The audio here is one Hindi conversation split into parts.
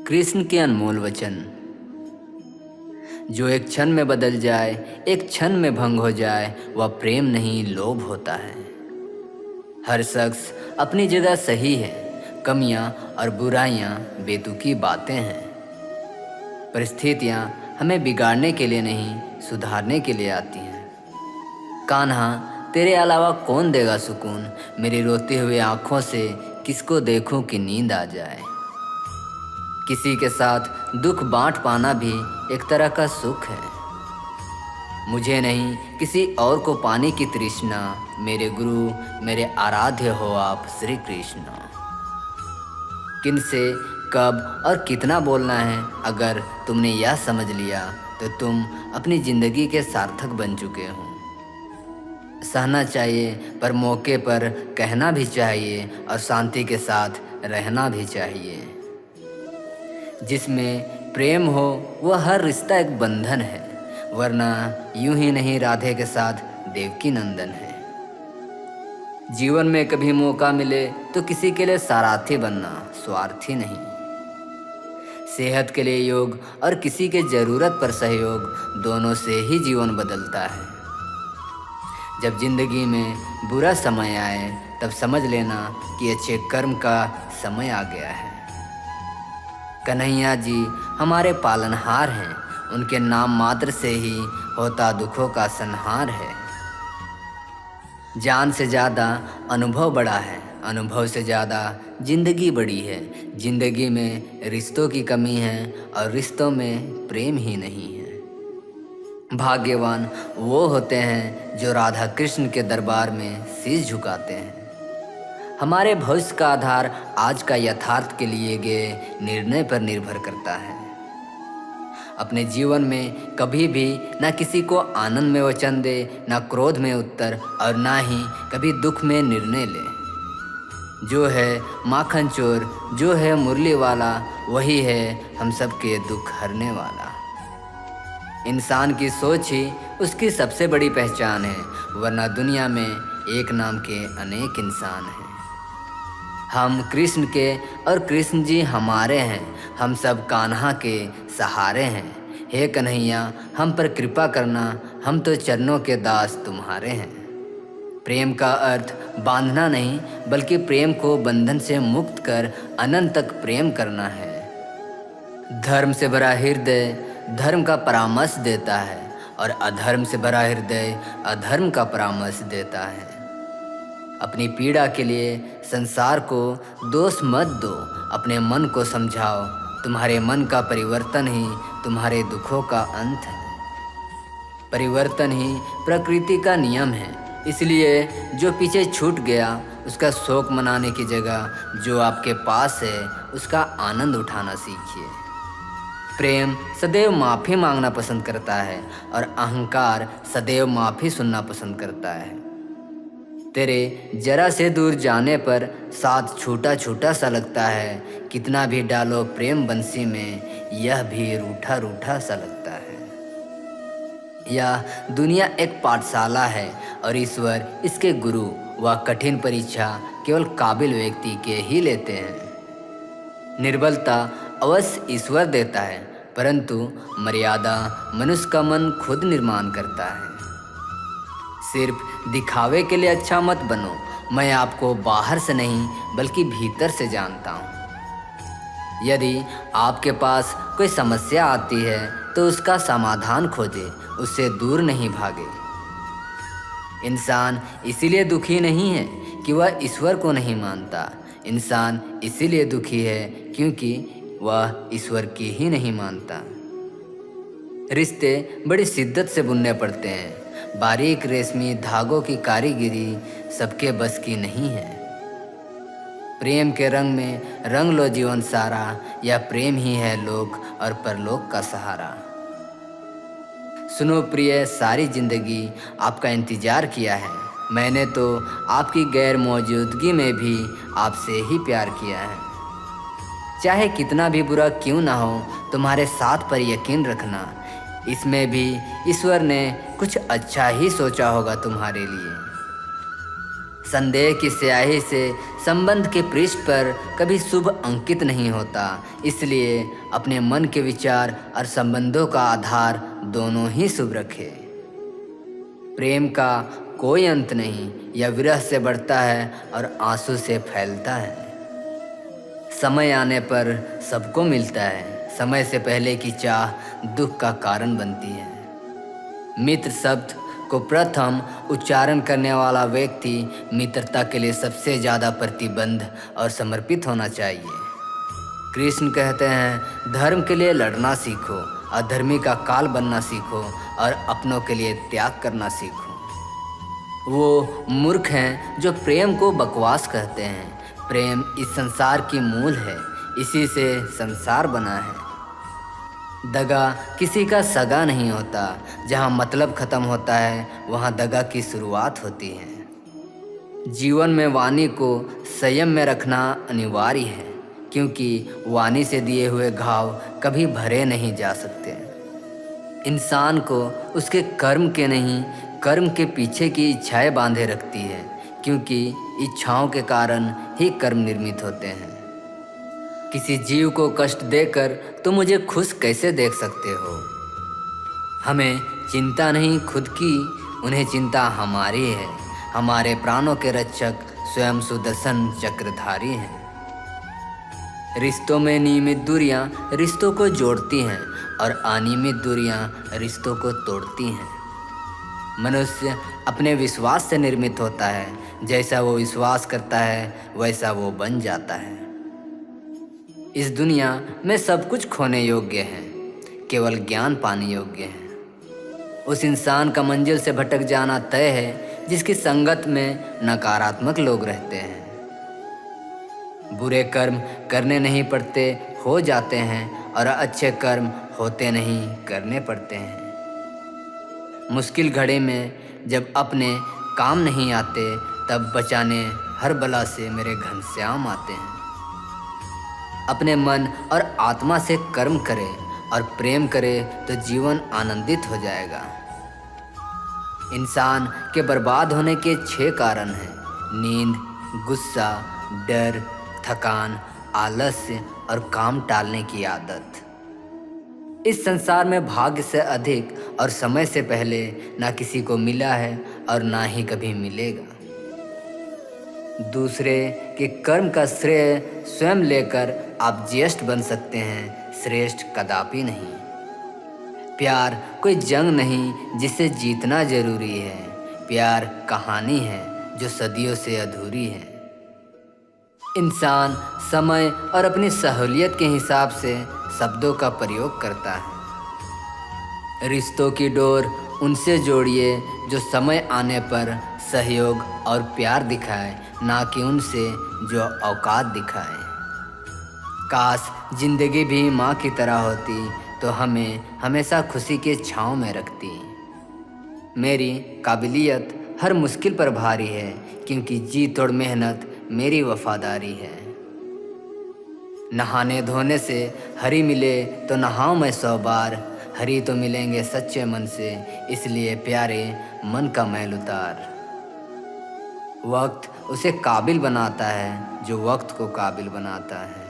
कृष्ण के अनमोल वचन। जो एक क्षण में बदल जाए, एक क्षण में भंग हो जाए, वह प्रेम नहीं लोभ होता है। हर शख्स अपनी जगह सही है, कमियां और बुराइयां बेतुकी बातें हैं। परिस्थितियां हमें बिगाड़ने के लिए नहीं, सुधारने के लिए आती हैं। कान्हा, तेरे अलावा कौन देगा सुकून, मेरी रोती हुई आंखों से किसको देखूं कि नींद आ जाए। किसी के साथ दुख बांट पाना भी एक तरह का सुख है। मुझे नहीं, किसी और को पाने की तृष्णा, मेरे गुरु, मेरे आराध्य हो आप श्री कृष्ण। किनसे, कब और कितना बोलना है, अगर तुमने यह समझ लिया तो तुम अपनी जिंदगी के सार्थक बन चुके हो। सहना चाहिए, पर मौके पर कहना भी चाहिए, और शांति के साथ रहना भी चाहिए। जिसमें प्रेम हो वह हर रिश्ता एक बंधन है, वरना यूं ही नहीं राधे के साथ देवकी नंदन है। जीवन में कभी मौका मिले तो किसी के लिए सारथी बनना, स्वार्थी नहीं। सेहत के लिए योग और किसी के जरूरत पर सहयोग, दोनों से ही जीवन बदलता है। जब जिंदगी में बुरा समय आए तब समझ लेना कि अच्छे कर्म का समय आ गया है। कन्हैया जी हमारे पालनहार हैं, उनके नाम मात्र से ही होता दुखों का संहार है। जान से ज़्यादा अनुभव बड़ा है, अनुभव से ज़्यादा जिंदगी बड़ी है। जिंदगी में रिश्तों की कमी है और रिश्तों में प्रेम ही नहीं है। भाग्यवान वो होते हैं जो राधा कृष्ण के दरबार में शीश झुकाते हैं। हमारे भविष्य का आधार आज का यथार्थ के लिए गए निर्णय पर निर्भर करता है। अपने जीवन में कभी भी ना किसी को आनंद में वचन दे, ना क्रोध में उत्तर, और ना ही कभी दुख में निर्णय ले। जो है माखन चोर, जो है मुरली वाला, वही है हम सबके दुख हरने वाला। इंसान की सोच ही उसकी सबसे बड़ी पहचान है, वरना दुनिया में एक नाम के अनेक इंसान हैं। हम कृष्ण के और कृष्ण जी हमारे हैं, हम सब कान्हा के सहारे हैं। हे कन्हैया, हम पर कृपा करना, हम तो चरणों के दास तुम्हारे हैं। प्रेम का अर्थ बांधना नहीं, बल्कि प्रेम को बंधन से मुक्त कर अनंत तक प्रेम करना है। धर्म से भरा हृदय धर्म का परामर्श देता है, और अधर्म से भरा हृदय अधर्म का परामर्श देता है। अपनी पीड़ा के लिए संसार को दोष मत दो, अपने मन को समझाओ। तुम्हारे मन का परिवर्तन ही तुम्हारे दुखों का अंत है। परिवर्तन ही प्रकृति का नियम है, इसलिए जो पीछे छूट गया उसका शोक मनाने की जगह जो आपके पास है उसका आनंद उठाना सीखिए। प्रेम सदैव माफ़ी मांगना पसंद करता है, और अहंकार सदैव माफ़ी सुनना पसंद करता है। तेरे जरा से दूर जाने पर साथ छूटा छूटा सा लगता है, कितना भी डालो प्रेम बंसी में यह भी रूठा रूठा सा लगता है। यह दुनिया एक पाठशाला है और ईश्वर इसके गुरु। वह कठिन परीक्षा केवल काबिल व्यक्ति के ही लेते हैं। निर्बलता अवश्य ईश्वर देता है, परंतु मर्यादा मनुष्य का मन खुद निर्माण करता है। सिर्फ दिखावे के लिए अच्छा मत बनो, मैं आपको बाहर से नहीं बल्कि भीतर से जानता हूँ। यदि आपके पास कोई समस्या आती है तो उसका समाधान खोजे, उससे दूर नहीं भागे। इंसान इसीलिए दुखी नहीं है कि वह ईश्वर को नहीं मानता, इंसान इसीलिए दुखी है क्योंकि वह ईश्वर की ही नहीं मानता। रिश्ते बड़ी शिद्दत से बुनने पड़ते हैं, बारीक रेशमी धागों की कारीगिरी सबके बस की नहीं है। प्रेम के रंग में रंग लो जीवन सारा, यह प्रेम ही है लोक और परलोक का सहारा। सुनो प्रिय, सारी जिंदगी आपका इंतजार किया है। मैंने तो आपकी गैर मौजूदगी में भी आपसे ही प्यार किया है। चाहे कितना भी बुरा क्यों ना हो, तुम्हारे साथ पर यकीन रखना, इसमें भी ईश्वर ने कुछ अच्छा ही सोचा होगा तुम्हारे लिए। संदेह की स्याही से संबंध के पृष्ठ पर कभी शुभ अंकित नहीं होता। इसलिए अपने मन के विचार और संबंधों का आधार दोनों ही शुभ रखें। प्रेम का कोई अंत नहीं, यह विरह से बढ़ता है और आंसू से फैलता है। समय आने पर सबको मिलता है, समय से पहले की चाह दुख का कारण बनती है। मित्र शब्द को प्रथम उच्चारण करने वाला व्यक्ति मित्रता के लिए सबसे ज़्यादा प्रतिबद्ध और समर्पित होना चाहिए। कृष्ण कहते हैं, धर्म के लिए लड़ना सीखो, अधर्मी का काल बनना सीखो और अपनों के लिए त्याग करना सीखो। वो मूर्ख हैं जो प्रेम को बकवास कहते हैं। प्रेम इस संसार की मूल है, इसी से संसार बना है। दगा किसी का सगा नहीं होता। जहाँ मतलब खत्म होता है वहाँ दगा की शुरुआत होती है। जीवन में वाणी को संयम में रखना अनिवार्य है, क्योंकि वाणी से दिए हुए घाव कभी भरे नहीं जा सकते। इंसान को उसके कर्म के नहीं, कर्म के पीछे की इच्छाएं बांधे रखती है, क्योंकि इच्छाओं के कारण ही कर्म निर्मित होते हैं। किसी जीव को कष्ट देकर तुम मुझे खुश कैसे देख सकते हो? हमें चिंता नहीं खुद की, उन्हें चिंता हमारी है। हमारे प्राणों के रक्षक स्वयं सुदर्शन चक्रधारी हैं। रिश्तों में नियमित दूरियां रिश्तों को जोड़ती हैं और अनियमित दूरियां रिश्तों को तोड़ती हैं। मनुष्य अपने विश्वास से निर्मित होता है। जैसा वो विश्वास करता है वैसा वो बन जाता है। इस दुनिया में सब कुछ खोने योग्य है, केवल ज्ञान पाने योग्य है। उस इंसान का मंजिल से भटक जाना तय है जिसकी संगत में नकारात्मक लोग रहते हैं। बुरे कर्म करने नहीं पड़ते, हो जाते हैं, और अच्छे कर्म होते नहीं, करने पड़ते हैं। मुश्किल घड़ी में जब अपने काम नहीं आते, तब बचाने हर बला से मेरे घनश्याम आते हैं। अपने मन और आत्मा से कर्म करे और प्रेम करे तो जीवन आनंदित हो जाएगा। इंसान के बर्बाद होने के 6 कारण हैं: नींद, गुस्सा, डर, थकान, आलस्य और काम टालने की आदत। इस संसार में भाग्य से अधिक और समय से पहले ना किसी को मिला है और ना ही कभी मिलेगा। दूसरे के कर्म का श्रेय स्वयं लेकर आप ज्येष्ठ बन सकते हैं, श्रेष्ठ कदापि नहीं। प्यार कोई जंग नहीं जिसे जीतना जरूरी है। प्यार कहानी है जो सदियों से अधूरी है। इंसान समय और अपनी सहूलियत के हिसाब से शब्दों का प्रयोग करता है। रिश्तों की डोर उनसे जोड़िए जो समय आने पर सहयोग और प्यार दिखाए, ना कि उनसे जो औकात दिखाए। काश जिंदगी भी माँ की तरह होती तो हमें हमेशा खुशी के छाँव में रखती। मेरी काबिलियत हर मुश्किल पर भारी है, क्योंकि जी तोड़ मेहनत मेरी वफादारी है। नहाने धोने से हरी मिले तो नहाऊं मैं 100 बार, हरी तो मिलेंगे सच्चे मन से, इसलिए प्यारे मन का मैल उतार। वक्त उसे काबिल बनाता है जो वक्त को काबिल बनाता है।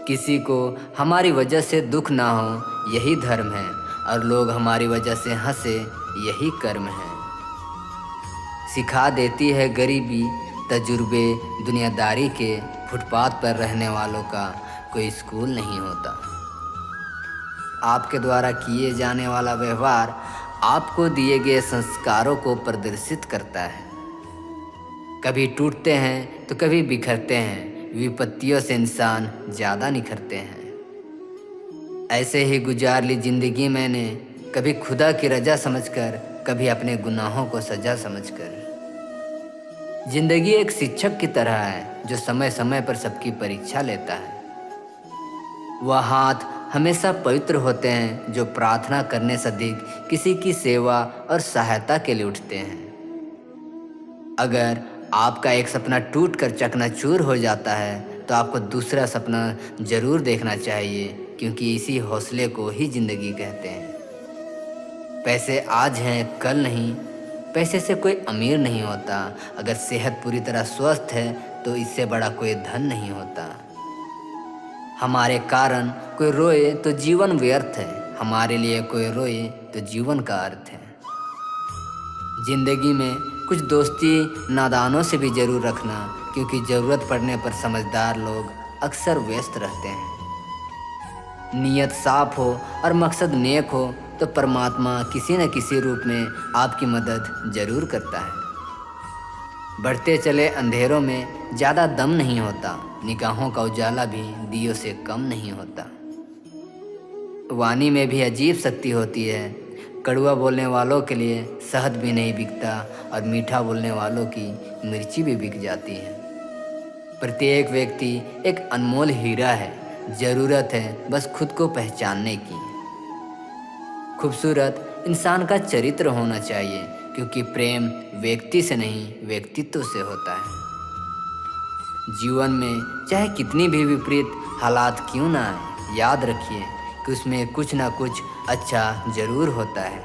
किसी को हमारी वजह से दुख ना हो यही धर्म है, और लोग हमारी वजह से हंसे यही कर्म है। सिखा देती है गरीबी तजुर्बे दुनियादारी के, फुटपाथ पर रहने वालों का कोई स्कूल नहीं होता। आपके द्वारा किए जाने वाला व्यवहार आपको दिए गए संस्कारों को प्रदर्शित करता है। कभी टूटते हैं तो कभी बिखरते हैं, विपत्तियों से इंसान ज़्यादा निखरते हैं। ऐसे ही गुजार ली जिंदगी मैंने, कभी खुदा की रजा समझकर, कभी अपने गुनाहों को सजा समझकर। जिंदगी एक शिक्षक की तरह है जो समय समय पर सबकी परीक्षा लेता है। वह हाथ हमेशा पवित्र होते हैं जो प्रार्थना करने से अधिक किसी की सेवा और सहायता के लिए उठते हैं। अगर आपका एक सपना टूट कर चकनाचूर हो जाता है तो आपको दूसरा सपना जरूर देखना चाहिए, क्योंकि इसी हौसले को ही जिंदगी कहते हैं। पैसे आज हैं कल नहीं, पैसे से कोई अमीर नहीं होता। अगर सेहत पूरी तरह स्वस्थ है तो इससे बड़ा कोई धन नहीं होता। हमारे कारण कोई रोए तो जीवन व्यर्थ है। हमारे लिए कोई रोए तो जीवन का अर्थ है। जिंदगी में कुछ दोस्ती नादानों से भी जरूर रखना, क्योंकि ज़रूरत पड़ने पर समझदार लोग अक्सर व्यस्त रहते हैं। नीयत साफ हो और मकसद नेक हो तो परमात्मा किसी न किसी रूप में आपकी मदद जरूर करता है। बढ़ते चले अंधेरों में ज़्यादा दम नहीं होता। निगाहों का उजाला भी दियों से कम नहीं होता। वाणी में भी अजीब शक्ति होती है। कड़वा बोलने वालों के लिए शहद भी नहीं बिकता और मीठा बोलने वालों की मिर्ची भी बिक जाती है। प्रत्येक व्यक्ति एक अनमोल हीरा है। ज़रूरत है बस खुद को पहचानने की। खूबसूरत इंसान का चरित्र होना चाहिए, क्योंकि प्रेम व्यक्ति से नहीं व्यक्तित्व से होता है। जीवन में चाहे कितनी भी विपरीत हालात क्यों ना आए, याद रखिए कि उसमें कुछ ना कुछ अच्छा ज़रूर होता है।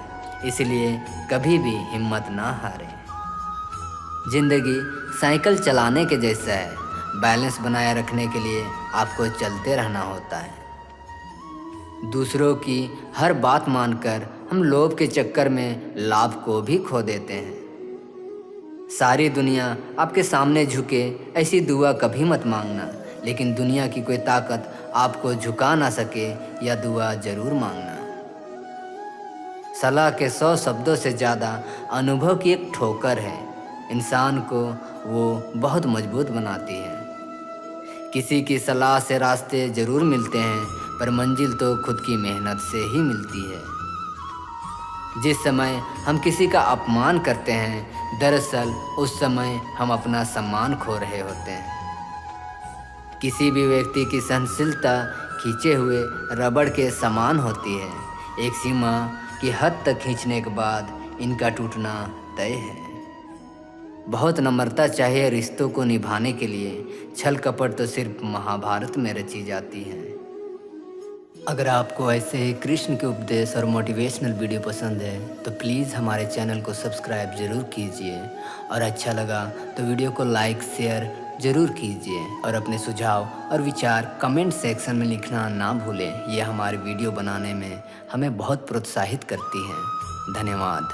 इसलिए कभी भी हिम्मत ना हारें। ज़िंदगी साइकिल चलाने के जैसा है। बैलेंस बनाए रखने के लिए आपको चलते रहना होता है। दूसरों की हर बात मानकर हम लोभ के चक्कर में लाभ को भी खो देते हैं। सारी दुनिया आपके सामने झुके ऐसी दुआ कभी मत मांगना, लेकिन दुनिया की कोई ताकत आपको झुका ना सके यह दुआ जरूर मांगना। सलाह के 100 शब्दों से ज़्यादा अनुभव की एक ठोकर है। इंसान को वो बहुत मजबूत बनाती है। किसी की सलाह से रास्ते ज़रूर मिलते हैं, पर मंजिल तो खुद की मेहनत से ही मिलती है। जिस समय हम किसी का अपमान करते हैं, दरअसल उस समय हम अपना सम्मान खो रहे होते हैं। किसी भी व्यक्ति की सहनशीलता खींचे हुए रबड़ के समान होती है। एक सीमा की हद तक खींचने के बाद इनका टूटना तय है। बहुत नम्रता चाहिए रिश्तों को निभाने के लिए। छल कपट तो सिर्फ महाभारत में रची जाती है। अगर आपको ऐसे ही कृष्ण के उपदेश और मोटिवेशनल वीडियो पसंद है तो प्लीज़ हमारे चैनल को सब्सक्राइब ज़रूर कीजिए, और अच्छा लगा तो वीडियो को लाइक शेयर ज़रूर कीजिए, और अपने सुझाव और विचार कमेंट सेक्शन में लिखना ना भूलें। यह हमारे वीडियो बनाने में हमें बहुत प्रोत्साहित करती है। धन्यवाद।